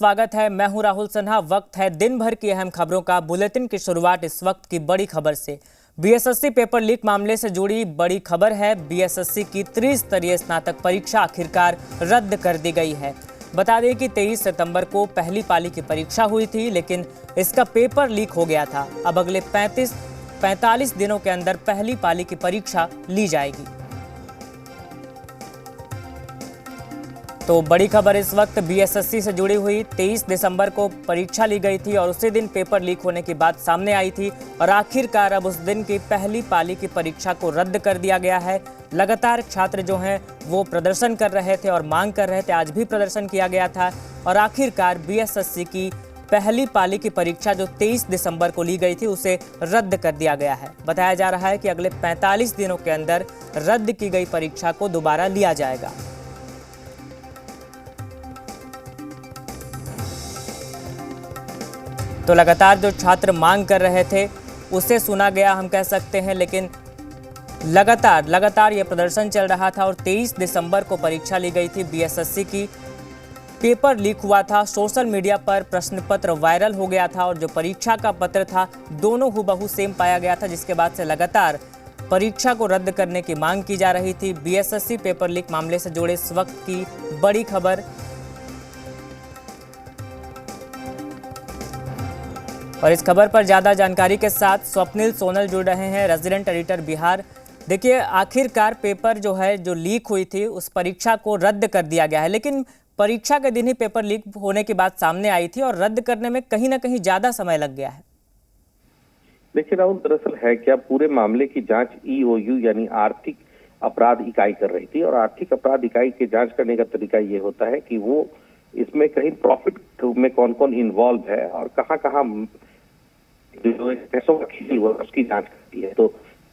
स्वागत है। मैं हूं राहुल सिन्हा। वक्त है दिन भर की अहम खबरों का। बुलेटिन की शुरुआत इस वक्त की बड़ी खबर से। बीएसएससी पेपर लीक मामले से जुड़ी बड़ी खबर है। बीएसएससी की त्रिस्तरीय स्नातक परीक्षा आखिरकार रद्द कर दी गई है। बता दें कि 23 सितंबर को पहली पाली की परीक्षा हुई थी, लेकिन इसका पेपर लीक हो गया था। अब अगले 45 दिनों के अंदर पहली पाली की परीक्षा ली जाएगी। तो बड़ी खबर इस वक्त बीएसएससी से जुड़ी हुई। 23 दिसंबर को परीक्षा ली गई थी और उसी दिन पेपर लीक होने की बात सामने आई थी और आखिरकार अब उस दिन की पहली पाली की परीक्षा को रद्द कर दिया गया है। लगातार छात्र जो हैं वो प्रदर्शन कर रहे थे और मांग कर रहे थे। आज भी प्रदर्शन किया गया था और आखिरकार बीएसएससी की पहली पाली की परीक्षा जो 23 दिसंबर को ली गई थी उसे रद्द कर दिया गया है। बताया जा रहा है कि अगले 45 दिनों के अंदर रद्द की गई परीक्षा को दोबारा लिया जाएगा। तो लगातार जो छात्र मांग कर रहे थे उसे सुना गया, हम कह सकते हैं, लेकिन लगातार ये प्रदर्शन चल रहा था और 23 दिसंबर को परीक्षा ली गई थी बीएसएससी की। पेपर लीक हुआ था, सोशल मीडिया पर प्रश्न पत्र वायरल हो गया था और जो परीक्षा का पत्र था दोनों हूबहू सेम पाया गया था, जिसके बाद से लगातार परीक्षा को रद्द करने की मांग की जा रही थी। बीएसएससी पेपर लीक मामले से जुड़े इस वक्त की बड़ी खबर। और इस खबर पर ज़्यादा जानकारी के साथ स्वप्निल सोनल जुड़ रहे हैं, रेजिडेंट एडिटर बिहार। देखिए, आखिरकार पेपर जो है जो लीक हुई थी उस परीक्षा को रद्द कर दिया गया है, लेकिन परीक्षा के दिन ही पेपर लीक होने की बात सामने आई थी और रद्द करने में कहीं ना कहीं ज़्यादा समय लग गया है। देखिए राहुल, दरअसल है क्या, पूरे मामले की जांच ईओयू यानी आर्थिक अपराध इकाई कर रही थी और आर्थिक अपराध इकाई की जांच करने का तरीका ये होता है कि वो इसमें कहीं प्रॉफिट में कौन कौन इन्वॉल्व है और कहाँ जो पैसों का खेल हुआ उसकी जांच करती है। तो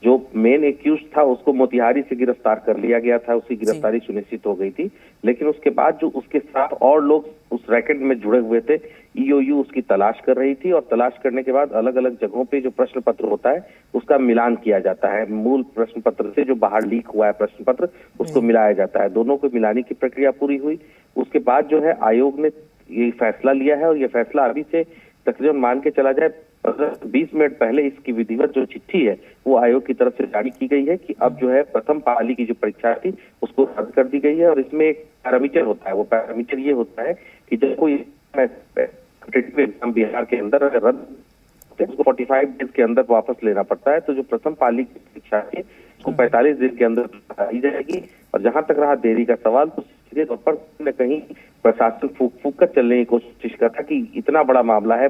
जो मेन एक्यूज था उसको मोतिहारी से गिरफ्तार कर लिया गया था, उसकी गिरफ्तारी सुनिश्चित हो गई थी, लेकिन उसके बाद जो उसके साथ और लोग उस रैकेट में जुड़े हुए थे, ईओयू उसकी तलाश कर रही थी और तलाश करने के बाद अलग अलग जगहों पे जो प्रश्न पत्र होता है उसका मिलान किया जाता है। मूल प्रश्न पत्र से जो बाहर लीक हुआ है प्रश्न पत्र उसको मिलाया जाता है। दोनों को मिलाने की प्रक्रिया पूरी हुई। उसके बाद जो है आयोग ने ये फैसला लिया है और ये फैसला अभी से तकरीबन मान के चला जाए 15-20 मिनट पहले इसकी विधिवत जो चिट्ठी है वो आयोग की तरफ से जारी की गई है कि अब जो है प्रथम पाली की जो परीक्षा थी उसको रद्द कर दी गई है। और इसमें एक पैरामीटर होता है, वो पैरामीटर ये होता है कि जब कोई कॉम्पिटिटिव एग्जाम बिहार के अंदर अगर रद्द होते हैं उसको 45 डेज के अंदर वापस लेना पड़ता है। तो जो प्रथम पाली की परीक्षा थी उसको 45 दिन के अंदर दी जाएगी। और जहां तक रहा देरी का सवाल, तो सीधे तौर पर कहीं प्रशासन फूक कर चलने की कोशिश करता कि इतना बड़ा मामला है,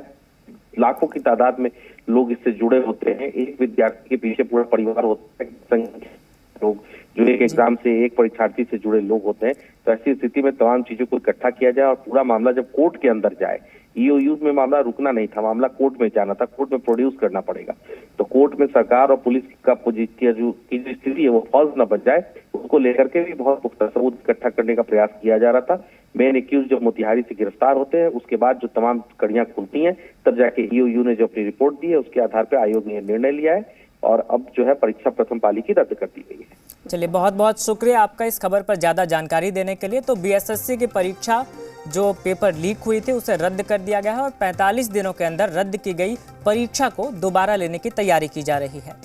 लाखों की तादाद में लोग इससे जुड़े होते हैं, एक विद्यार्थी के पीछे पूरा परिवार होता है, लोग जो एक एग्जाम से एक परीक्षार्थी से जुड़े लोग होते हैं। तो ऐसी स्थिति में तमाम चीजों को इकट्ठा किया जाए और पूरा मामला जब कोर्ट के अंदर जाए, ईओयू में मामला रुकना नहीं था, मामला कोर्ट में जाना था, कोर्ट में प्रोड्यूस करना पड़ेगा। तो कोर्ट में सरकार और पुलिस का जो स्थिति है वो फॉल्स न बच जाए, उसको लेकर के भी बहुत पुख्ता सबूत इकट्ठा करने का प्रयास किया जा रहा था। मेन एक्यूज जब मोतिहारी से गिरफ्तार होते हैं उसके बाद जो तमाम कड़ियां खुलती हैं तब जाके ईओयू ने जो अपनी रिपोर्ट दी है उसके आधार पर आयोग ने निर्णय लिया है और अब जो है परीक्षा प्रथम पाली की रद्द कर दी गई है। चलिए, बहुत बहुत शुक्रिया आपका इस खबर पर ज़्यादा जानकारी देने के लिए। तो बीएसएससी की परीक्षा जो पेपर लीक हुई थी उसे रद्द कर दिया गया है और 45 दिनों के अंदर रद्द की गई परीक्षा को दोबारा लेने की तैयारी की जा रही है।